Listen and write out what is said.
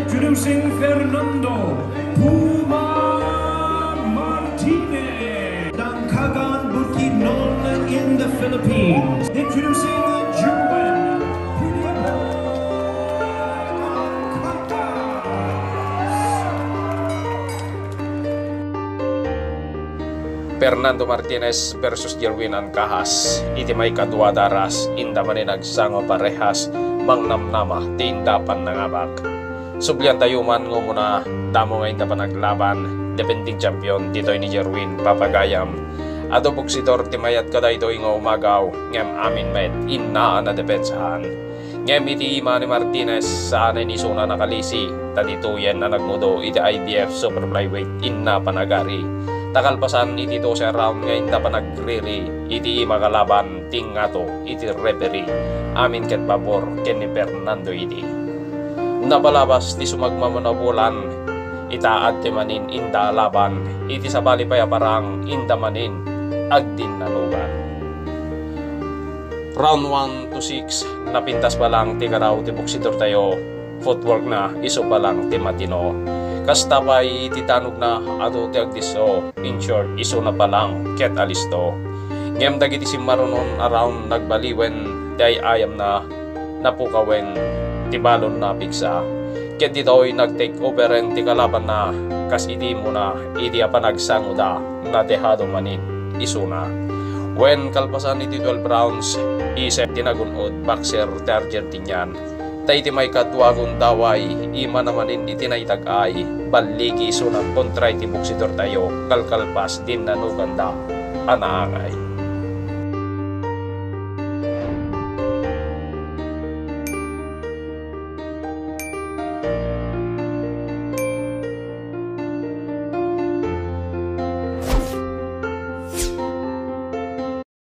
Introducing Fernando Puma Martinez ng Kagan Bukidnon in the Philippines. Introducing Jerwin Fernando Martinez versus Jerwin Ancahas. Iti may kadwa daras, inda mani nagsango parehas, mangnamnama, tindapan ng abak. Sublian tayo man ngo muna, damo ngayon na pa naglaban, defending champion, dito ni Jerwin, papagayam. Ato buksidor timayat kada ito nga umagaw, ngem amin met, inna na depensahan. Ngem iti ima ni Martinez, saan ni suna nakalisi, tadituyen na nagmudo, iti IBF Super Flyweight, inna panagari. Takalpasan iti to sa round ngayon na pa nagriri, iti makalaban tingato, iti referee, amin ket pabor, ken ni Fernando iti. Napalabas ti sumagmamanabulan, itaad ti manin inda laban, iti sabali payaparang inda manin, agdin nanugan. Round 1 to 6, napintas pa lang ti karaw ti buksidor tayo, footwork na, iso pa lang ti matino. Kasta pa'y titanog na ato ti agdiso, in short, iso na palang ket alisto. Ngem dagiti si marunon around nagbaliwen, di ayam na napukawen, ti balon na pigsa. Ket dito'y nag-take over en ti kalaban na, kas iti mo na, iti apanagsango da, na dehado manin, iso na. When kalpasan iti 12 rounds, isep tinagunod, boxer ti Argentinian. Tay iti may katwagon daway, ima namanin iti naitag-ay, baligi sunang kontra iti buksidor tayo, kalkalpas din nanuganda, anaangay.